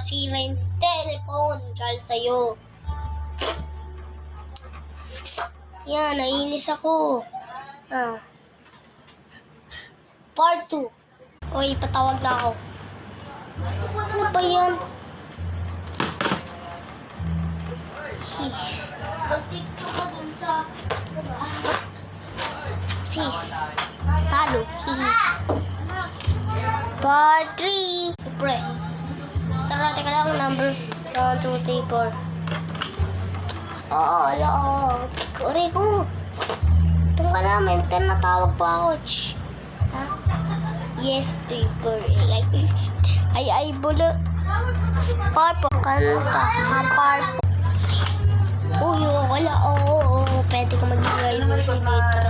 masira yung telephone dahil sa'yo. Yan, naiinis ako. Part 2. Uy, patawag na ako. Ano ba yan? Sis. Mag-tiktok ka dun sa... Sis. Talo. Hihi. Part 3. Pre. Tara, teka lang. Number 1, 2, 3, 4. Ala. Kore ko. Ito ka na. May tinatawag pa ako. Shh. Ha? Yes, paper. Like this. Ay, bulo. Purple. Kano ka? Purple. Uy, wala. Oo. Pwede ko mag-ibigay mo si dito.